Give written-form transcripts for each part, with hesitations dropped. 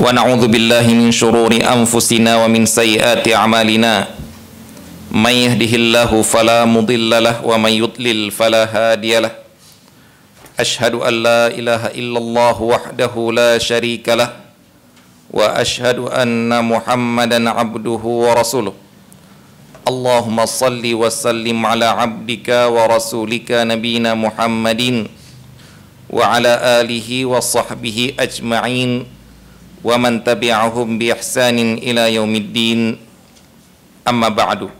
ونعوذ بالله من شرور أنفسنا ومن سيئات أعمالنا من يهده الله فلا مضل له ومن يضلل فلا هادي له أشهد أن لا إله إلا الله وحده لا شريك له وأشهد أن محمدا عبده ورسوله اللهم صل وسلم على عبدك ورسولك نبينا محمد وعلى آله وصحبه أجمعين ومن تبعهم بإحسان إلى يوم الدين أما بعد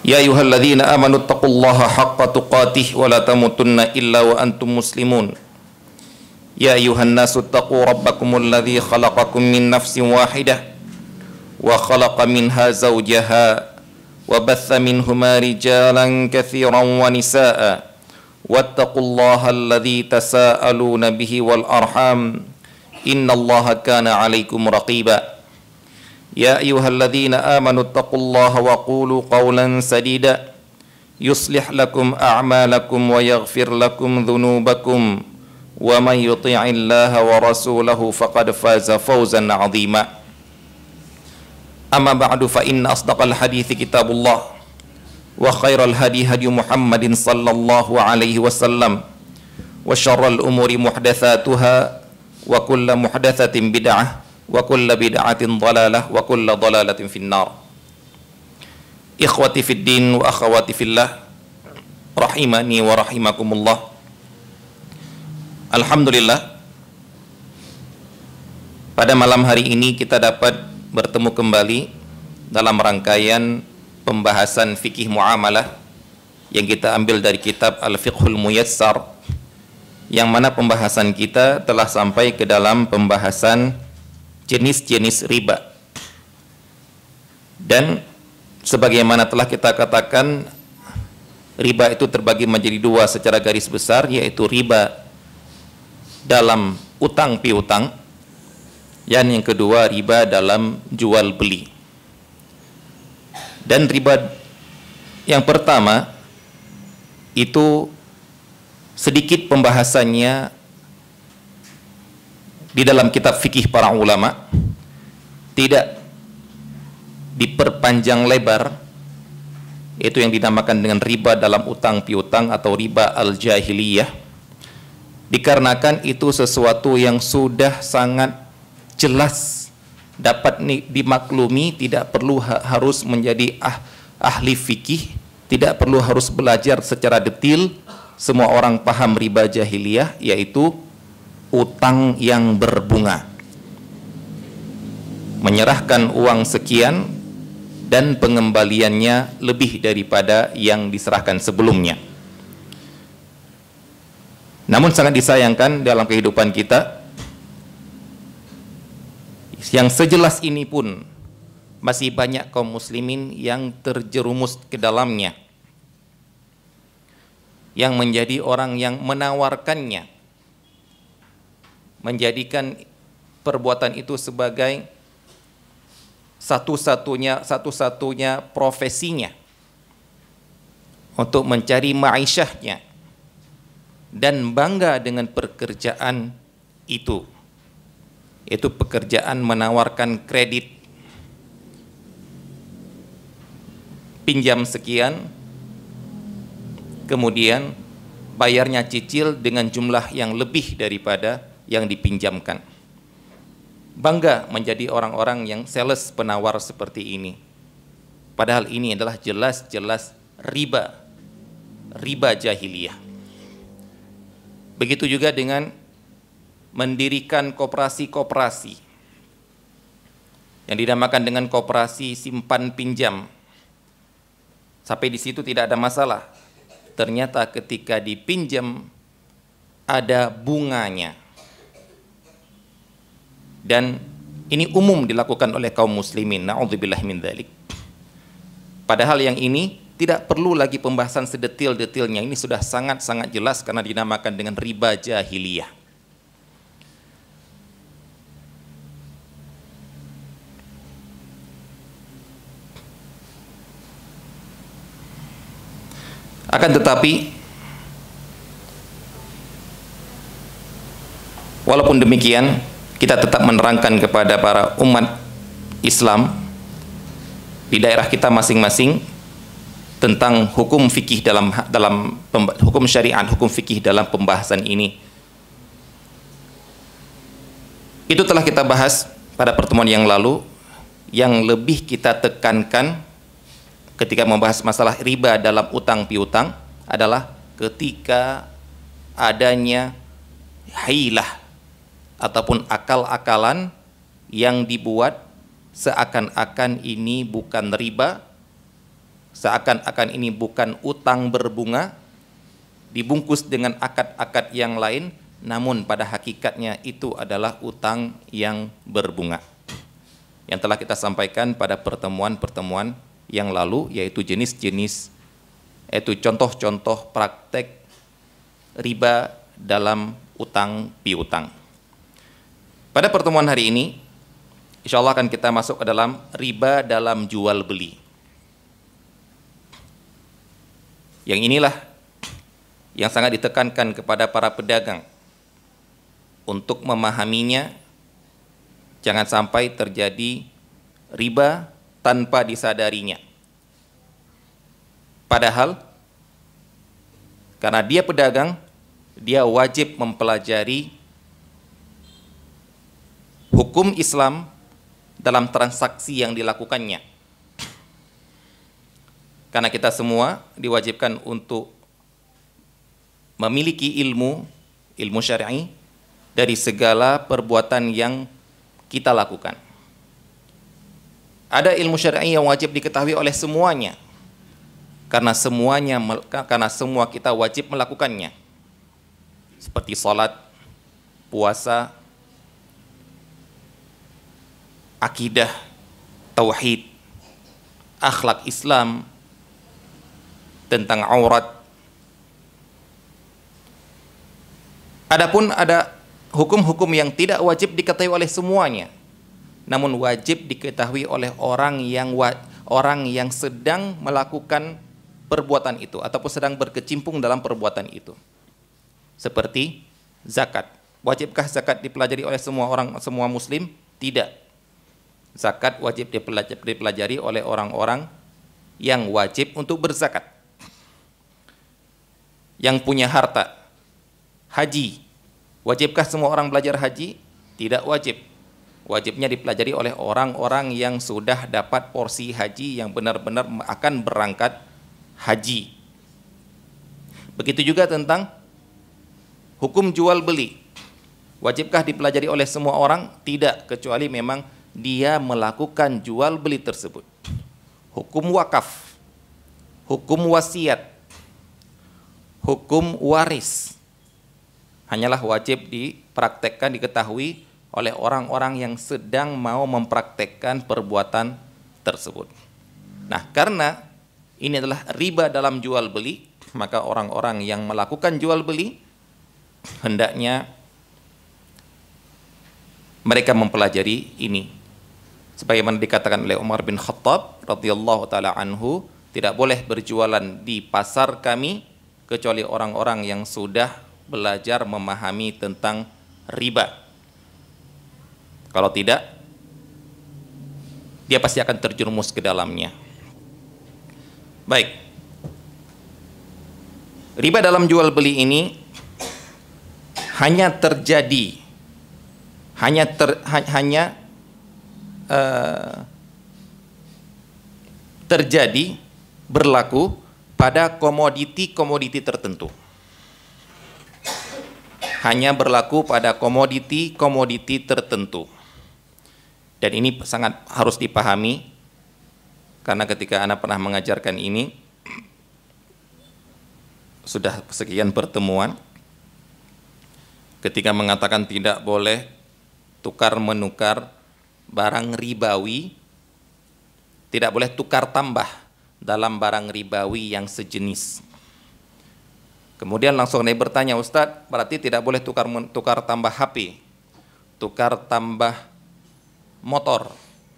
يا أيها الذين آمنوا اتقوا الله حق تقاته ولا تموتن إلا وأنتم مسلمون يا أيها الناس اتقوا ربكم الذي خلقكم من نفس واحدة وخلق منها زوجها وبث منهما رجالا كثيرا ونساء واتقوا الله الذي تساءلون به والأرحام إن الله كان عليكم رقيبا يا أيها الذين آمنوا اتقوا الله وقولوا قولا سديدا يصلح لكم أعمالكم ويغفر لكم ذنوبكم ومن يطيع الله ورسوله فقد فاز فوزا عظيما أما بعد فإن أصدق الحديث كتاب الله وخير الهدي هدي محمد صلى الله عليه وسلم وشر الأمور محدثاتها وكل محدثة بدعة وكل بدعة ضلالة وكل ضلالة في النار إخوتي في الدين وأخواتي في الله رحمني ورحمكم الله. Alhamdulillah, pada malam hari ini kita dapat bertemu kembali dalam rangkaian pembahasan fikih muamalah yang kita ambil dari kitab Al-Fiqhul Muyassar, yang mana pembahasan kita telah sampai ke dalam pembahasan jenis-jenis riba. Dan sebagaimana telah kita katakan, riba itu terbagi menjadi dua secara garis besar, yaitu riba dalam utang piutang, dan yang kedua riba dalam jual beli. Dan riba yang pertama itu sedikit pembahasannya di dalam kitab fikih para ulama, tidak diperpanjang lebar, itu yang dinamakan dengan riba dalam utang piutang atau riba al-jahiliyah, dikarenakan itu sesuatu yang sudah sangat jelas dapat dimaklumi, tidak perlu harus menjadi ahli fikih, tidak perlu harus belajar secara detail. Semua orang paham riba jahiliyah, yaitu utang yang berbunga, menyerahkan uang sekian dan pengembaliannya lebih daripada yang diserahkan sebelumnya. Namun sangat disayangkan dalam kehidupan kita, yang sejelas ini pun masih banyak kaum muslimin yang terjerumus ke dalamnya, yang menjadi orang yang menawarkannya, menjadikan perbuatan itu sebagai satu-satunya profesinya untuk mencari ma'isyahnya, dan bangga dengan pekerjaan itu, yaitu pekerjaan menawarkan kredit, pinjam sekian, kemudian bayarnya cicil dengan jumlah yang lebih daripada yang dipinjamkan. Bangga menjadi orang-orang yang sales penawar seperti ini, padahal ini adalah jelas-jelas riba jahiliyah. Begitu juga dengan mendirikan koperasi-koperasi yang dinamakan dengan koperasi simpan pinjam. Sampai di situ tidak ada masalah. Ternyata ketika dipinjam ada bunganya. Dan ini umum dilakukan oleh kaum muslimin, na'udzubillah min dzalik. Padahal yang ini tidak perlu lagi pembahasan sedetil-detilnya, ini sudah sangat-sangat jelas karena dinamakan dengan riba jahiliyah. Akan tetapi Walaupun demikian, kita tetap menerangkan kepada para umat Islam di daerah kita masing-masing tentang hukum fikih dalam hukum syariat, hukum fikih dalam pembahasan ini. Itu telah kita bahas pada pertemuan yang lalu. Yang lebih kita tekankan ketika membahas masalah riba dalam utang piutang adalah ketika adanya hilah ataupun akal-akalan yang dibuat seakan-akan ini bukan riba, seakan-akan ini bukan utang berbunga, dibungkus dengan akad-akad yang lain, namun pada hakikatnya itu adalah utang yang berbunga. Yang telah kita sampaikan pada pertemuan-pertemuan yang lalu, yaitu jenis-jenis, yaitu contoh-contoh praktek riba dalam utang piutang. Pada pertemuan hari ini, insya Allah akan kita masuk ke dalam riba dalam jual beli. Yang inilah yang sangat ditekankan kepada para pedagang untuk memahaminya. Jangan sampai terjadi riba tanpa disadarinya. Padahal karena dia pedagang, dia wajib mempelajari hukum Islam dalam transaksi yang dilakukannya. Karena kita semua diwajibkan untuk memiliki ilmu syar'i dari segala perbuatan yang kita lakukan. Ada ilmu syar'i yang wajib diketahui oleh semuanya, karena semua kita wajib melakukannya, seperti salat, puasa, akidah, tauhid, akhlak Islam, tentang aurat. Adapun ada hukum-hukum yang tidak wajib diketahui oleh semuanya, namun wajib diketahui oleh orang yang sedang melakukan perbuatan itu ataupun sedang berkecimpung dalam perbuatan itu. Seperti zakat. Wajibkah zakat dipelajari oleh semua muslim? Tidak. Zakat wajib dipelajari oleh orang-orang yang wajib untuk berzakat, yang punya harta. Haji, wajibkah semua orang belajar haji? Tidak wajib. Wajibnya dipelajari oleh orang-orang yang sudah dapat porsi haji, yang benar-benar akan berangkat haji. Begitu juga tentang hukum jual beli. Wajibkah dipelajari oleh semua orang? Tidak, kecuali memang dia melakukan jual beli tersebut. Hukum wakaf, hukum wasiat, hukum waris hanyalah wajib dipraktekkan, diketahui oleh orang-orang yang sedang mau mempraktekkan perbuatan tersebut. Nah, karena ini adalah riba dalam jual beli, maka orang-orang yang melakukan jual beli hendaknya mereka mempelajari ini. Sebagaimana dikatakan oleh Umar bin Khattab radhiyallahu taala anhu, tidak boleh berjualan di pasar kami kecuali orang-orang yang sudah belajar memahami tentang riba. Kalau tidak, dia pasti akan terjerumus ke dalamnya. Baik. Riba dalam jual beli ini hanya terjadi berlaku pada komoditi tertentu. Hanya berlaku pada komoditi tertentu. Dan ini sangat harus dipahami, karena ketika Anda pernah mengajarkan ini, sudah sekian pertemuan, ketika mengatakan tidak boleh tukar-menukar barang ribawi, tidak boleh tukar tambah dalam barang ribawi yang sejenis. Kemudian langsung dia bertanya, Ustadz, berarti tidak boleh tukar tambah HP, tukar tambah motor,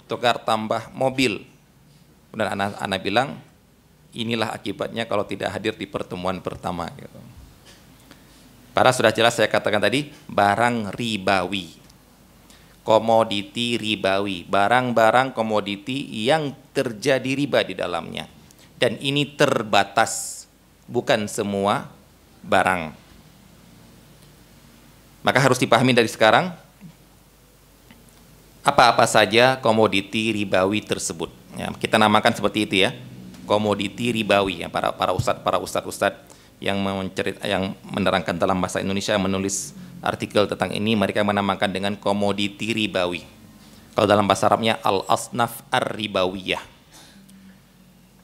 tukar tambah mobil. Dan anak bilang, inilah akibatnya kalau tidak hadir di pertemuan pertama. Para sudah jelas saya katakan tadi, barang ribawi. Komoditi ribawi, barang-barang komoditi yang terjadi riba di dalamnya. Dan ini terbatas, bukan semua barang. Maka harus dipahami dari sekarang, apa-apa saja komoditi ribawi tersebut. Ya, kita namakan seperti itu ya, komoditi ribawi. Ya, para ustadz yang menerangkan dalam bahasa Indonesia, menulis artikel tentang ini, mereka menamakan dengan komoditi ribawi. Kalau dalam bahasa Arabnya al-asnaf ar-ribawiyah.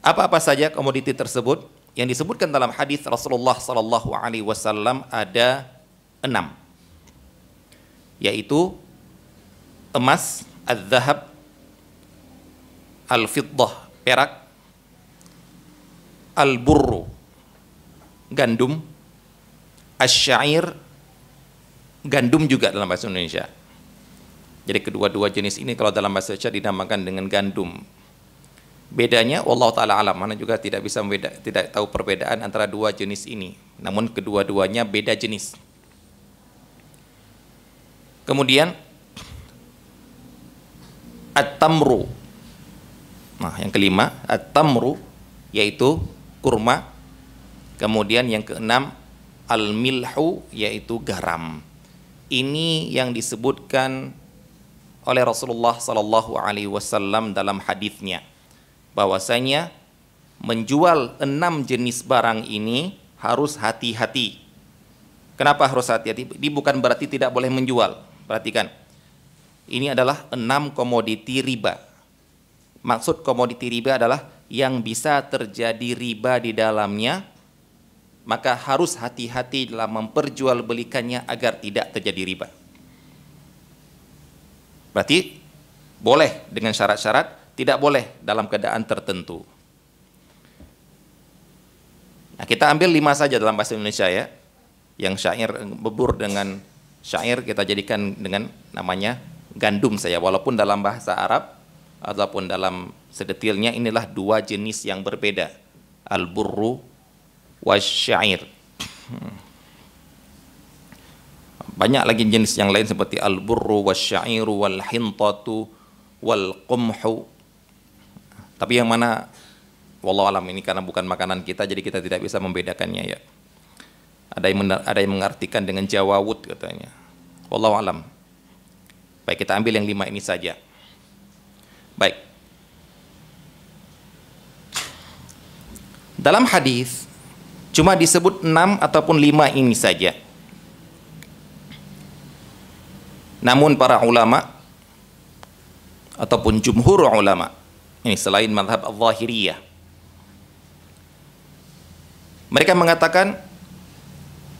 Apa-apa saja komoditi tersebut yang disebutkan dalam hadis Rasulullah sallallahu alaihi wasallam ada 6, yaitu emas, az-zahab, al-fiddah, perak, al-burru, gandum, asyair, gandum juga dalam bahasa Indonesia. Jadi kedua-dua jenis ini kalau dalam bahasa Indonesia dinamakan dengan gandum. Bedanya wallahu taala alam, mana juga tidak tahu perbedaan antara dua jenis ini. Namun kedua-duanya beda jenis. Kemudian at-tamru. Nah, yang kelima, at-tamru, yaitu kurma. Kemudian yang keenam, al-milhu, yaitu garam. Ini yang disebutkan oleh Rasulullah sallallahu alaihi wasallam dalam hadisnya, bahwasanya menjual 6 jenis barang ini harus hati-hati. Kenapa harus hati-hati? Ini bukan berarti tidak boleh menjual. Perhatikan, ini adalah 6 komoditi riba. Maksud komoditi riba adalah yang bisa terjadi riba di dalamnya, maka harus hati-hati dalam memperjualbelikannya agar tidak terjadi riba. Berarti boleh dengan syarat-syarat, tidak boleh dalam keadaan tertentu. Nah, kita ambil 5 saja dalam bahasa Indonesia ya. Yang syair bebur dengan syair kita jadikan dengan namanya gandum saja, walaupun dalam bahasa Arab ataupun dalam sedetilnya inilah 2 jenis yang berbeda, al-burru wasyair. Banyak lagi jenis yang lain seperti al-burru wasyairu wal hintatu wal qumhu. Tapi yang mana wallahu alam, ini karena bukan makanan kita jadi kita tidak bisa membedakannya ya. Ada yang mengartikan dengan jawawut katanya. Wallahu alam. Baik, kita ambil yang 5 ini saja. Baik. Dalam hadis cuma disebut 6 ataupun 5 ini saja. Namun para ulama ataupun jumhur ulama, ini selain mazhab al-zahiriyah, mereka mengatakan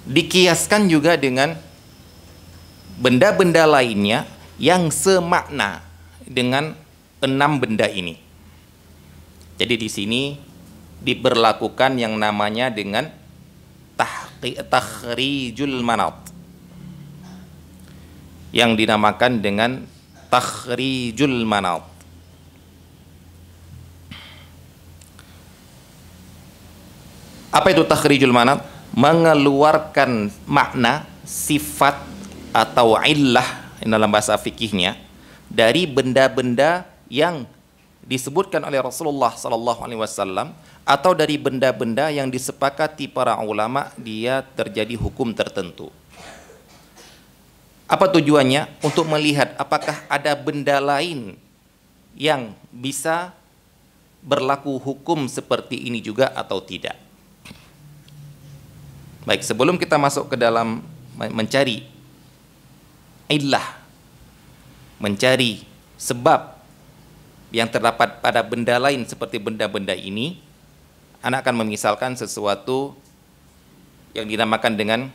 dikiaskan juga dengan benda-benda lainnya yang semakna dengan 6 benda ini. Jadi di sini diberlakukan yang namanya dengan takhrijul manat, yang dinamakan dengan takhrijul manat. Apa itu takhrijul manat? Mengeluarkan makna, sifat atau illah dalam bahasa fikihnya dari benda-benda yang disebutkan oleh Rasulullah sallallahu alaihi wasallam, atau dari benda-benda yang disepakati para ulama dia terjadi hukum tertentu. Apa tujuannya? Untuk melihat apakah ada benda lain yang bisa berlaku hukum seperti ini juga atau tidak. Baik, sebelum kita masuk ke dalam mencari illah, mencari sebab yang terdapat pada benda lain seperti benda-benda ini, Anda akan memisalkan sesuatu yang dinamakan dengan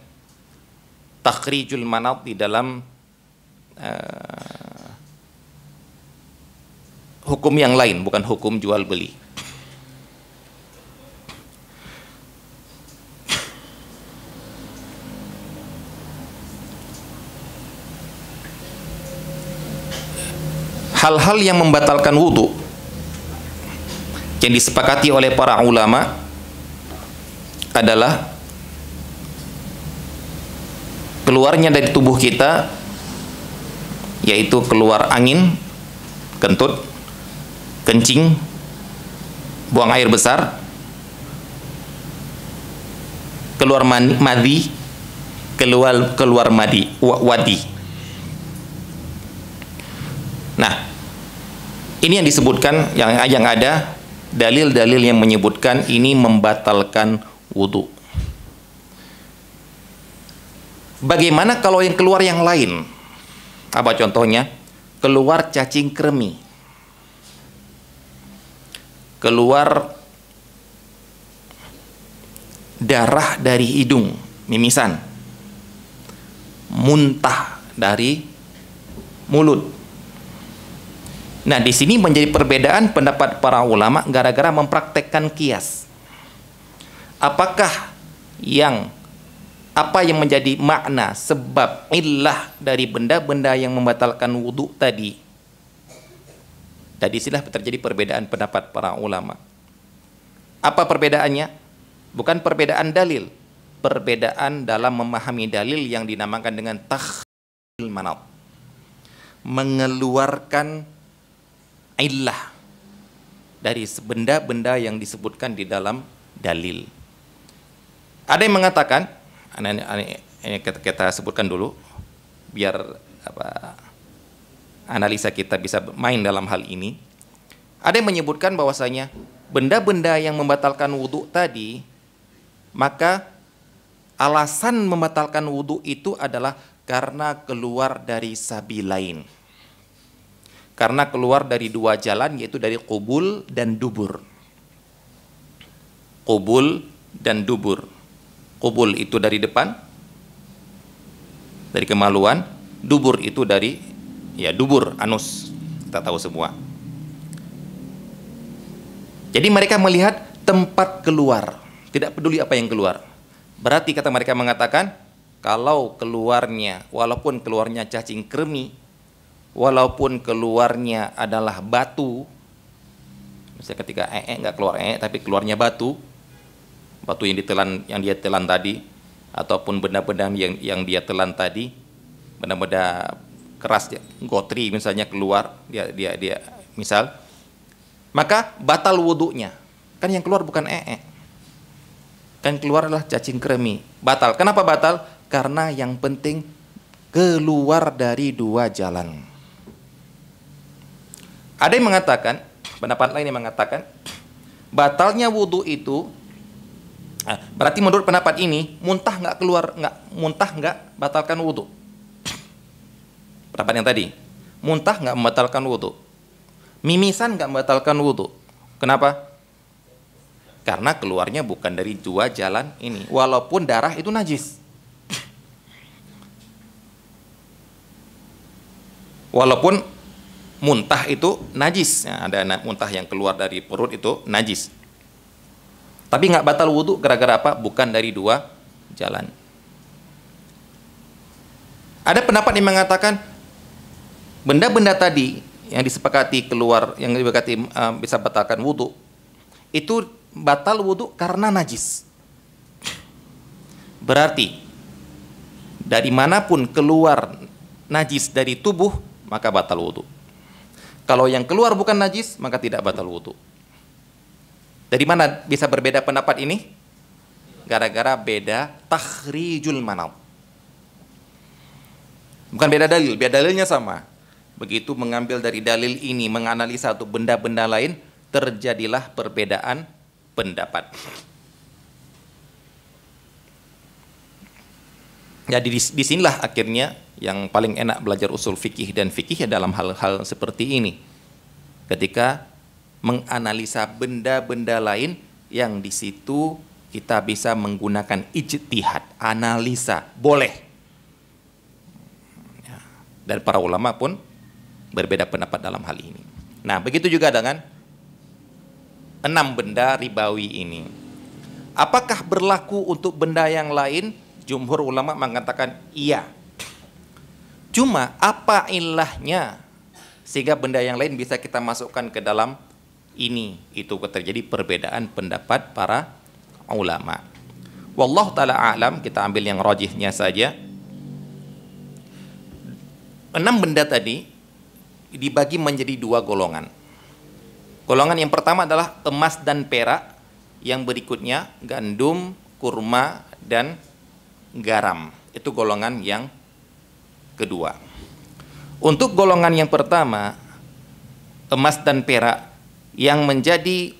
takhrijul manat di dalam hukum yang lain, bukan hukum jual beli. Hal-hal yang membatalkan wudu yang disepakati oleh para ulama adalah keluarnya dari tubuh kita, yaitu keluar angin, kentut, kencing, buang air besar, keluar madhi, keluar wadi. Nah, ini yang disebutkan, yang ada dalil-dalil yang menyebutkan ini membatalkan wudu. Bagaimana kalau yang keluar yang lain? Apa contohnya? Keluar cacing kremi, keluar darah dari hidung, mimisan, muntah dari mulut. Nah, di sini menjadi perbedaan pendapat para ulama gara-gara mempraktekkan kias. Apakah apa yang menjadi makna sebab illah dari benda-benda yang membatalkan wudu tadi? Tadi silah terjadi perbedaan pendapat para ulama. Apa perbedaannya? Bukan perbedaan dalil, perbedaan dalam memahami dalil yang dinamakan dengan takhril manat, mengeluarkan illah dari benda-benda yang disebutkan di dalam dalil. Ada yang mengatakan, ini kita sebutkan dulu biar analisa kita bisa main dalam hal ini. Ada yang menyebutkan bahwasanya benda-benda yang membatalkan wudu tadi, maka alasan membatalkan wudu itu adalah karena keluar dari sabilain, karena keluar dari dua jalan, yaitu dari qubul dan dubur. Qubul dan dubur. Qubul itu dari depan, dari kemaluan. Dubur itu dari dubur, anus, kita tahu semua. Jadi mereka melihat tempat keluar, tidak peduli apa yang keluar. Berarti kata mereka mengatakan, kalau keluarnya, walaupun keluarnya cacing kremi, walaupun keluarnya adalah batu, misalnya ketika nggak keluar tapi keluarnya batu yang dia telan tadi, ataupun benda-benda yang dia telan tadi, benda-benda keras, gotri misalnya keluar, dia misal, maka batal wudunya. Kan yang keluar bukan kan keluar adalah cacing kremi, batal. Kenapa batal? Karena yang penting keluar dari dua jalan. Ada yang mengatakan, pendapat lain yang mengatakan, batalnya wudu itu, berarti menurut pendapat ini, muntah nggak batalkan wudu. Pendapat yang tadi, muntah nggak membatalkan wudu, mimisan nggak membatalkan wudu. Kenapa? Karena keluarnya bukan dari dua jalan ini, walaupun darah itu najis. Walaupun muntah itu najis, ada muntah yang keluar dari perut itu najis, tapi nggak batal wudhu gara-gara apa? Bukan dari dua jalan. Ada pendapat yang mengatakan benda-benda tadi yang disepakati keluar, yang disepakati bisa batalkan wudhu, itu batal wudhu karena najis. Berarti dari manapun keluar najis dari tubuh, maka batal wudhu. Kalau yang keluar bukan najis, maka tidak batal wudhu. Dari mana bisa berbeda pendapat ini? Gara-gara beda takhrijul manat. Bukan beda dalil, beda dalilnya sama. Begitu mengambil dari dalil ini, menganalisa untuk benda-benda lain, terjadilah perbedaan pendapat. Jadi disinilah akhirnya yang paling enak belajar usul fikih dan fikih dalam hal-hal seperti ini. Ketika menganalisa benda-benda lain yang di situ kita bisa menggunakan ijtihad, analisa, boleh. Dan para ulama pun berbeda pendapat dalam hal ini. Nah, begitu juga dengan 6 benda ribawi ini. Apakah berlaku untuk benda yang lain? Jumhur ulama mengatakan iya. Cuma apa ilahnya sehingga benda yang lain bisa kita masukkan ke dalam ini? Itu terjadi perbedaan pendapat para ulama. Wallahu ta'ala a'lam, kita ambil yang rajihnya saja. 6 benda tadi dibagi menjadi 2 golongan. Golongan yang pertama adalah emas dan perak, yang berikutnya gandum, kurma, dan garam. Itu golongan yang kedua. Untuk golongan yang pertama, emas dan perak, yang menjadi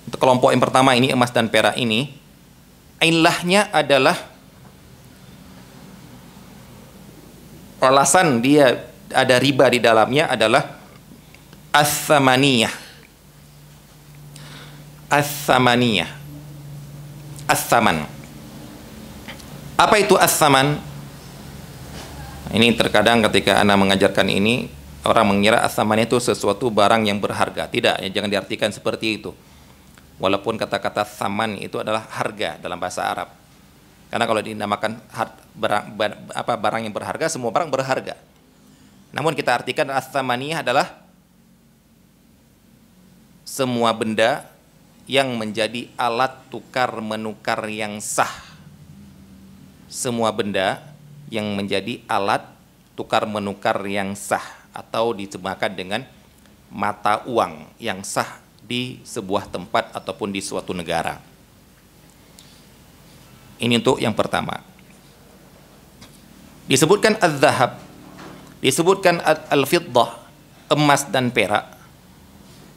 untuk kelompok yang pertama ini, emas dan perak ini, ilahnya adalah, alasan dia ada riba di dalamnya adalah as-samaniyah. As-samaniyah. As-saman. Apa itu as-saman? Ini terkadang ketika Anda mengajarkan ini, orang mengira as-saman itu sesuatu barang yang berharga. Tidak, ya, jangan diartikan seperti itu. Walaupun kata-kata saman itu adalah harga dalam bahasa Arab. Karena kalau dinamakan barang yang berharga, semua barang berharga. Namun kita artikan as-samaniyah adalah semua benda yang menjadi alat tukar menukar yang sah. Semua benda yang menjadi alat tukar menukar yang sah, atau disebutkan dengan mata uang yang sah di sebuah tempat ataupun di suatu negara. Ini untuk yang pertama. Disebutkan az-zahab, disebutkan al-fiddah, emas dan perak.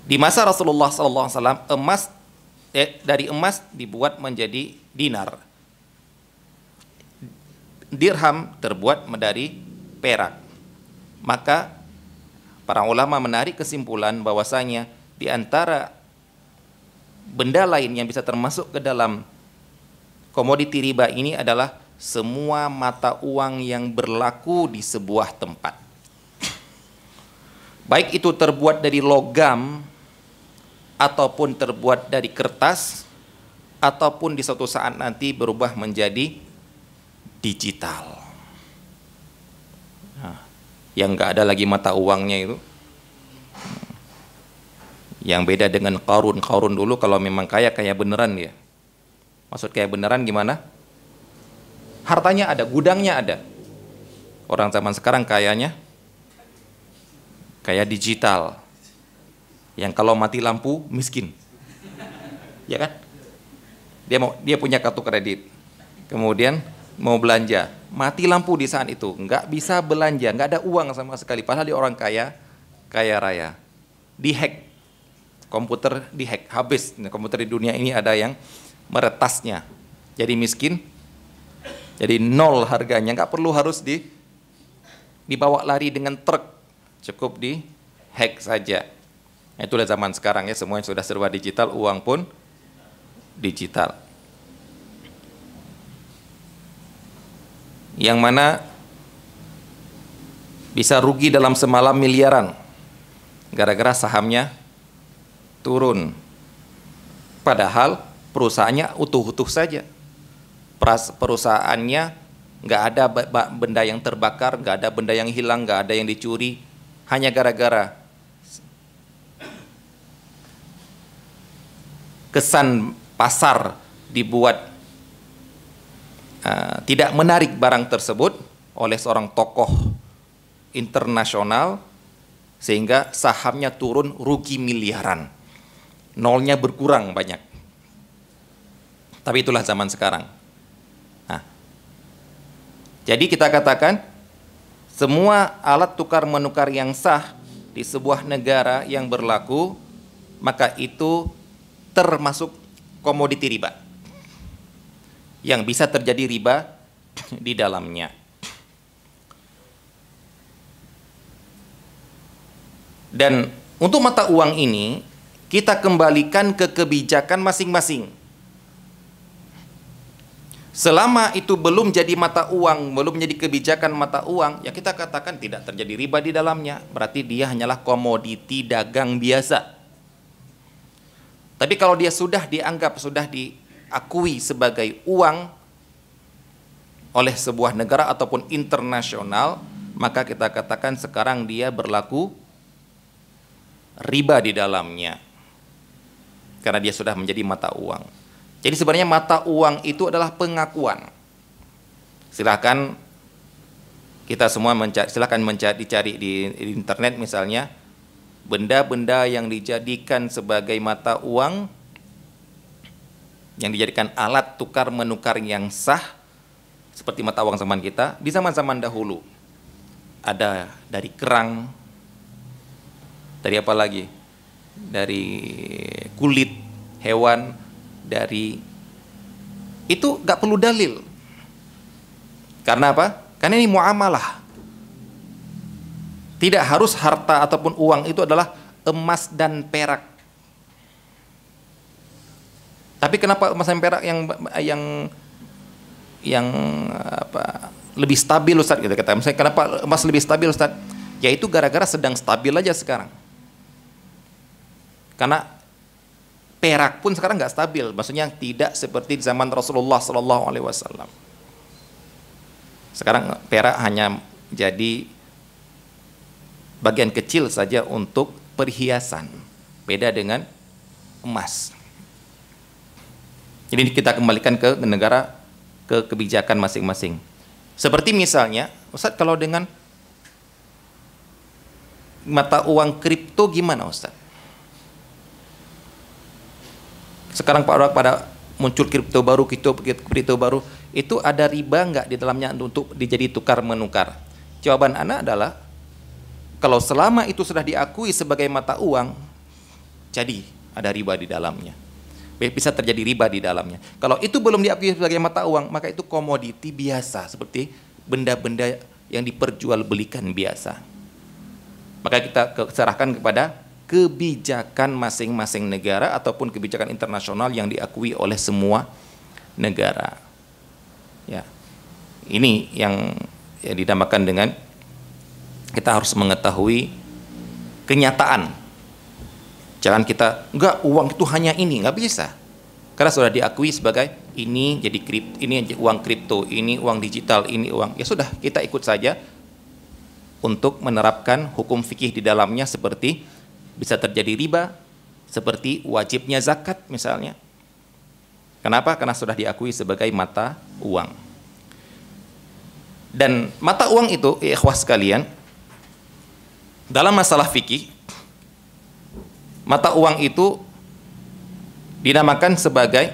Di masa Rasulullah SAW, dari emas dibuat menjadi dinar. Dirham terbuat dari perak. Maka para ulama menarik kesimpulan bahwasanya di antara benda lain yang bisa termasuk ke dalam komoditi riba ini adalah semua mata uang yang berlaku di sebuah tempat. Baik itu terbuat dari logam, ataupun terbuat dari kertas, ataupun di suatu saat nanti berubah menjadi digital. Nah, yang nggak ada lagi mata uangnya itu. Yang beda dengan Qarun. Qarun dulu kalau memang kaya beneran dia. Maksud kaya beneran gimana? Hartanya ada, gudangnya ada. Orang zaman sekarang kayanya kaya digital. Yang kalau mati lampu miskin. Ya kan? Dia punya kartu kredit. Kemudian mau belanja, mati lampu di saat itu, nggak bisa belanja, nggak ada uang sama sekali. Padahal dia orang kaya raya. Dihack, komputer dihack, habis. Nah, komputer di dunia ini ada yang meretasnya, jadi miskin, jadi nol harganya, nggak perlu harus dibawa lari dengan truk, cukup di hack saja. Nah, itulah zaman sekarang ya, semuanya sudah serba digital, uang pun digital. Yang mana bisa rugi dalam semalam miliaran gara-gara sahamnya turun. Padahal perusahaannya utuh-utuh saja. Perusahaannya nggak ada benda yang terbakar, nggak ada benda yang hilang, nggak ada yang dicuri. Hanya gara-gara kesan pasar dibuat tidak menarik barang tersebut oleh seorang tokoh internasional, sehingga sahamnya turun, rugi miliaran. Nolnya berkurang banyak. Tapi itulah zaman sekarang. Nah, jadi kita katakan semua alat tukar menukar yang sah di sebuah negara yang berlaku, maka itu termasuk komoditi riba, yang bisa terjadi riba di dalamnya. Dan untuk mata uang ini kita kembalikan ke kebijakan masing-masing. Selama itu belum jadi mata uang, belum menjadi kebijakan mata uang, ya kita katakan tidak terjadi riba di dalamnya. Berarti dia hanyalah komoditi dagang biasa. Tapi kalau dia sudah dianggap, sudah diakui sebagai uang oleh sebuah negara ataupun internasional, maka kita katakan sekarang dia berlaku riba di dalamnya. Karena dia sudah menjadi mata uang. Jadi sebenarnya mata uang itu adalah pengakuan. Silakan Kita semua silakan dicari di internet misalnya, benda-benda yang dijadikan sebagai mata uang, yang dijadikan alat tukar menukar yang sah, seperti mata uang zaman kita, di zaman-zaman dahulu. Ada dari kerang, dari apa lagi? Dari kulit hewan, dari itu gak perlu dalil. Karena apa? Karena ini muamalah. Tidak harus harta ataupun uang itu adalah emas dan perak. Tapi kenapa emas dan perak yang apa, lebih stabil Ustaz, gitu kata. Misalnya kenapa emas lebih stabil Ustaz? Yaitu gara-gara sedang stabil aja sekarang. Karena perak pun sekarang nggak stabil, maksudnya tidak seperti di zaman Rasulullah SAW. Sekarang perak hanya jadi bagian kecil saja untuk perhiasan, beda dengan emas. Jadi kita kembalikan ke negara, ke kebijakan masing-masing. Seperti misalnya, Ustaz, kalau dengan mata uang kripto gimana Ustaz? Sekarang pada muncul kripto baru, itu ada riba nggak di dalamnya untuk dijadi tukar menukar? Jawaban Anda adalah, kalau selama itu sudah diakui sebagai mata uang, jadi ada riba di dalamnya. Bisa terjadi riba di dalamnya. Kalau itu belum diakui sebagai mata uang, maka itu komoditi biasa, seperti benda-benda yang diperjualbelikan biasa. Maka kita serahkan kepada kebijakan masing-masing negara ataupun kebijakan internasional yang diakui oleh semua negara. Ya, ini yang dinamakan dengan kita harus mengetahui kenyataan. Jangan kita enggak, uang itu hanya ini, nggak bisa. Karena sudah diakui sebagai ini jadi ini uang kripto, ini uang digital, ini uang. Ya sudah, kita ikut saja untuk menerapkan hukum fikih di dalamnya, seperti bisa terjadi riba, seperti wajibnya zakat misalnya. Kenapa? Karena sudah diakui sebagai mata uang. Dan mata uang itu, ikhwah sekalian, dalam masalah fikih, mata uang itu dinamakan sebagai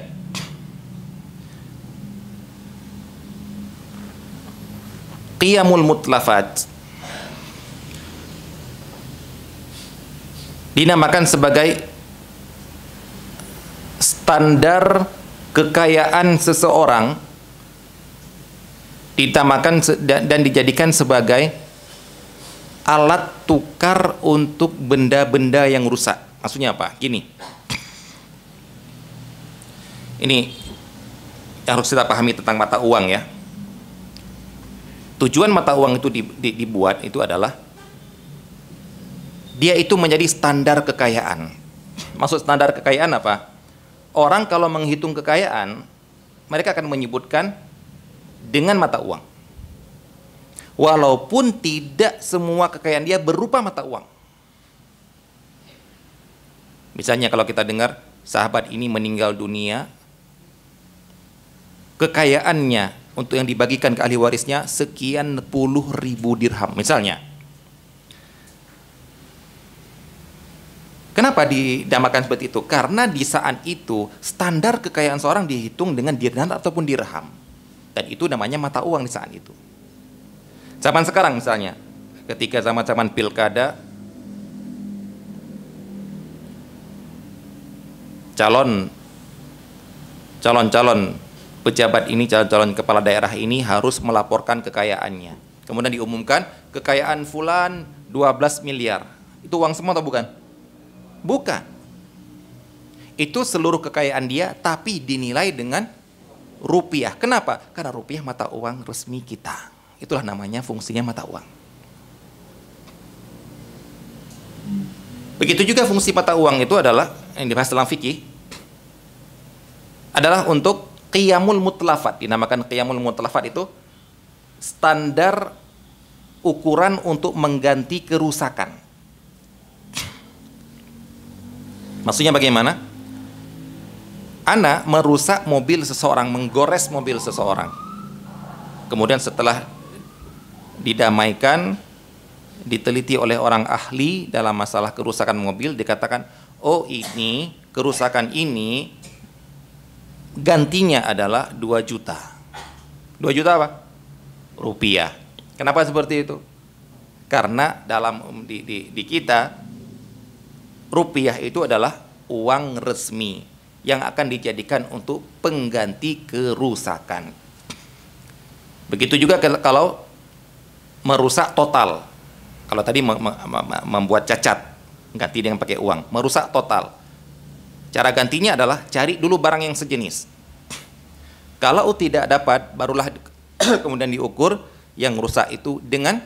qiyamul mutlafat, dinamakan sebagai standar kekayaan seseorang, ditamakan dan dijadikan sebagai alat tukar untuk benda-benda yang rusak. Maksudnya apa? Gini, ini yang harus kita pahami tentang mata uang ya. Tujuan mata uang itu dibuat itu adalah dia itu menjadi standar kekayaan. Maksud standar kekayaan apa? Orang kalau menghitung kekayaan, mereka akan menyebutkan dengan mata uang. Walaupun tidak semua kekayaan dia berupa mata uang. Misalnya kalau kita dengar sahabat ini meninggal dunia, kekayaannya untuk yang dibagikan ke ahli warisnya sekian puluh ribu dirham misalnya. Kenapa dinamakan seperti itu? Karena di saat itu standar kekayaan seorang dihitung dengan dinar ataupun dirham. Dan itu namanya mata uang di saat itu. Zaman sekarang misalnya, ketika zaman-zaman pilkada, calon-calon pejabat ini, calon-calon kepala daerah ini harus melaporkan kekayaannya. Kemudian diumumkan, kekayaan fulan 12 miliar. Itu uang semua atau bukan? Bukan. Itu seluruh kekayaan dia, tapi dinilai dengan rupiah. Kenapa? Karena rupiah mata uang resmi kita. Itulah namanya fungsinya mata uang. Begitu juga fungsi mata uang itu adalah, yang dibahas dalam fikih, adalah untuk qiyamul mutlafat. Dinamakan qiyamul mutlafat itu standar ukuran untuk mengganti kerusakan. Maksudnya bagaimana? Ana merusak mobil seseorang, menggores mobil seseorang. Kemudian setelah didamaikan, diteliti oleh orang ahli dalam masalah kerusakan mobil, dikatakan, oh ini kerusakan ini gantinya adalah 2 juta. 2 juta apa? Rupiah. Kenapa seperti itu? Karena dalam di kita rupiah itu adalah uang resmi yang akan dijadikan untuk pengganti kerusakan. Begitu juga kalau merusak total. Kalau tadi membuat cacat, ganti dengan pakai uang. Merusak total. Cara gantinya adalah cari dulu barang yang sejenis. Kalau tidak dapat, barulah kemudian diukur yang rusak itu dengan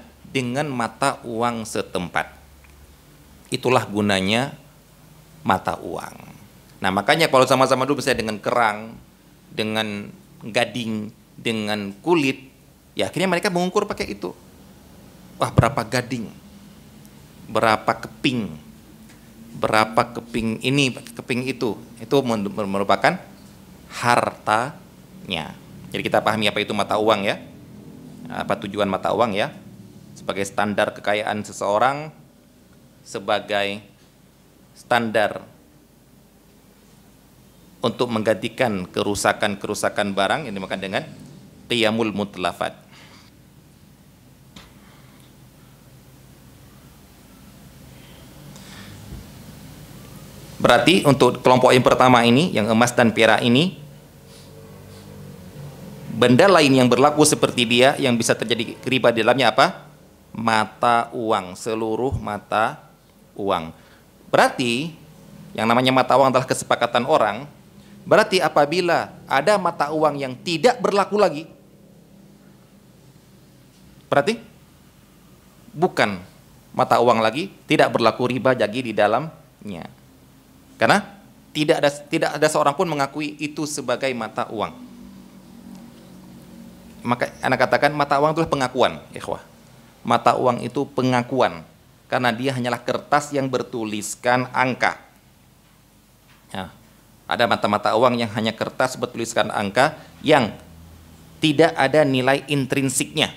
mata uang setempat. Itulah gunanya mata uang. Nah, makanya kalau sama-sama dulu misalnya dengan kerang, dengan gading, dengan kulit, ya akhirnya mereka mengukur pakai itu. Wah, berapa gading, berapa keping ini, keping itu merupakan hartanya. Jadi kita pahami apa itu mata uang ya, apa tujuan mata uang ya, sebagai standar kekayaan seseorang, sebagai standar untuk menggantikan kerusakan barang yang dimakan dengan qiyamul mutlafat. Berarti untuk kelompok yang pertama ini, yang emas dan perak ini, benda lain yang berlaku seperti dia yang bisa terjadi riba di dalamnya apa? Mata uang, seluruh mata uang. Berarti yang namanya mata uang adalah kesepakatan orang. Berarti apabila ada mata uang yang tidak berlaku lagi, berarti bukan mata uang lagi, tidak berlaku riba lagi di dalamnya. Karena tidak ada seorang pun mengakui itu sebagai mata uang. Maka anak katakan mata uang itulah pengakuan, ikhwah. Mata uang itu pengakuan karena dia hanyalah kertas yang bertuliskan angka. Ya, ada mata uang yang hanya kertas bertuliskan angka yang tidak ada nilai intrinsiknya.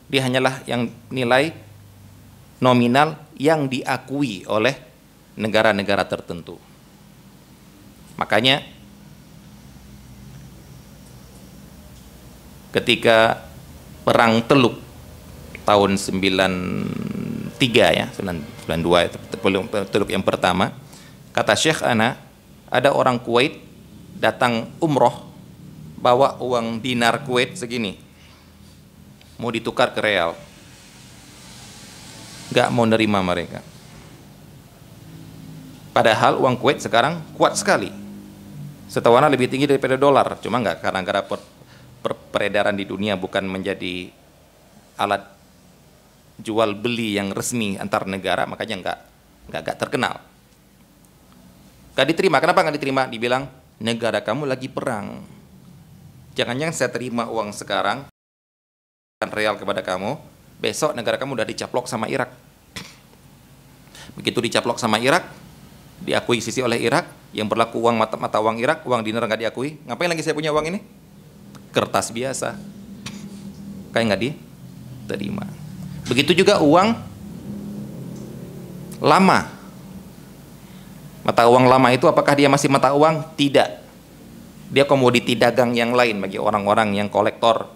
Dia hanyalah yang nilai nominal yang diakui oleh negara-negara tertentu. Makanya ketika perang Teluk tahun 93 ya, 92 itu Teluk yang pertama, kata Syekh Ana, ada orang Kuwait datang umroh bawa uang dinar Kuwait segini, mau ditukar ke real, gak mau nerima mereka. Padahal uang Kuwait sekarang kuat sekali, setahuana lebih tinggi daripada dolar, cuma nggak karena peredaran di dunia bukan menjadi alat jual beli yang resmi antar negara, makanya nggak terkenal, nggak diterima. Kenapa nggak diterima? Dibilang negara kamu lagi perang, jangan-jangan saya terima uang sekarang real kepada kamu, besok negara kamu udah dicaplok sama Irak. Begitu dicaplok sama Irak, diakuisisi oleh Irak, yang berlaku uang mata uang Irak, uang dinar nggak diakui. Ngapain lagi saya punya uang ini? Kertas biasa, kayak nggak diterima. Begitu juga uang lama. Mata uang lama itu apakah dia masih mata uang? Tidak. Dia komoditi dagang yang lain bagi orang-orang yang kolektor.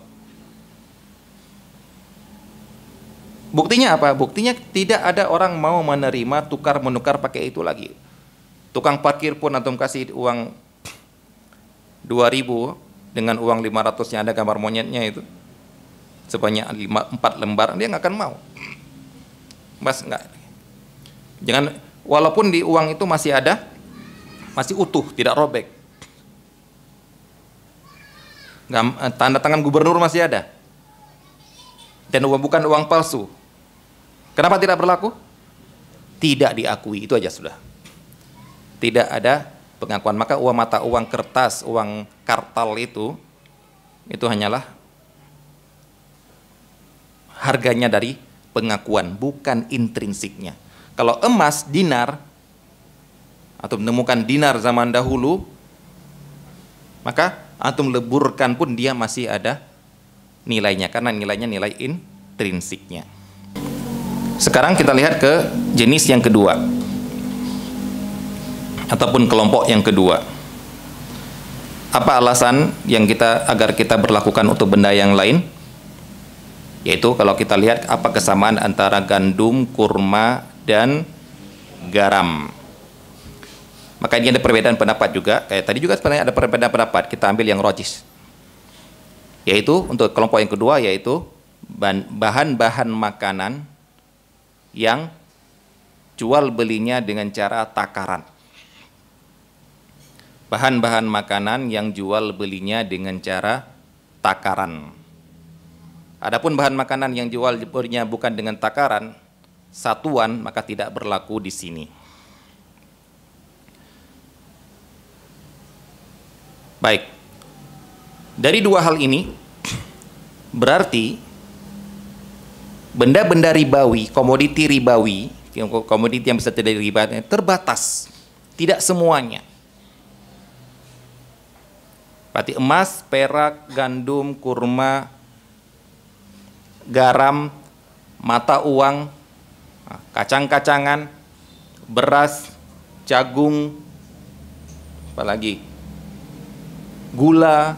Buktinya apa? Buktinya tidak ada orang mau menerima tukar menukar pakai itu lagi. Tukang parkir pun antum kasih uang 2.000 dengan uang 500 yang ada gambar monyetnya itu sebanyak 4 lembar, dia nggak akan mau. Mas nggak. Jangan, walaupun di uang itu masih ada, masih utuh, tidak robek. Tanda tangan gubernur masih ada. Dan bukan uang palsu. Kenapa tidak berlaku? Tidak diakui, itu aja sudah. Tidak ada pengakuan. Maka uang mata uang kertas, uang kartal itu hanyalah harganya dari pengakuan, bukan intrinsiknya. Kalau emas, dinar, atau menemukan dinar zaman dahulu, maka antum leburkan pun dia masih ada nilainya, karena nilainya nilai intrinsiknya. Sekarang kita lihat ke jenis yang kedua, ataupun kelompok yang kedua. Apa alasan yang agar kita berlakukan untuk benda yang lain? Yaitu kalau kita lihat apa kesamaan antara gandum, kurma, dan garam. Maka ini ada perbedaan pendapat juga. Kayak tadi juga sebenarnya ada perbedaan pendapat. Kita ambil yang rojih. Yaitu untuk kelompok yang kedua, yaitu bahan-bahan makanan yang jual belinya dengan cara takaran. Bahan-bahan makanan yang jual belinya dengan cara takaran. Adapun bahan makanan yang jual belinya bukan dengan takaran, satuan, maka tidak berlaku di sini. Baik. Dari dua hal ini berarti benda-benda ribawi, komoditi ribawi, komoditi yang bisa terjadi riba terbatas, tidak semuanya. Berarti emas, perak, gandum, kurma, garam, mata uang, kacang-kacangan, beras, jagung, apalagi gula,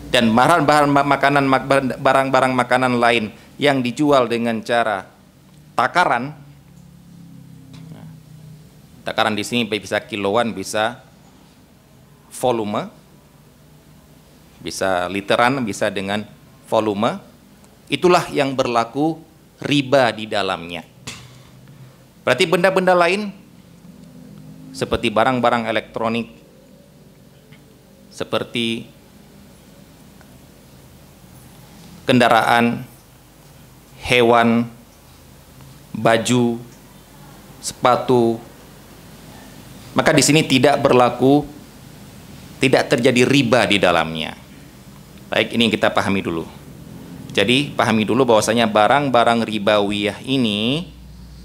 dan bahan-bahan makanan, barang-barang makanan lain yang dijual dengan cara takaran. Takaran di sini bisa kiloan, bisa volume, bisa literan, bisa dengan volume. Itulah yang berlaku riba di dalamnya. Berarti benda-benda lain seperti barang-barang elektronik, seperti kendaraan, hewan, baju, sepatu, maka di sini tidak berlaku, tidak terjadi riba di dalamnya. Baik, ini yang kita pahami dulu. Jadi pahami dulu bahwasanya barang-barang ribawiyah ini,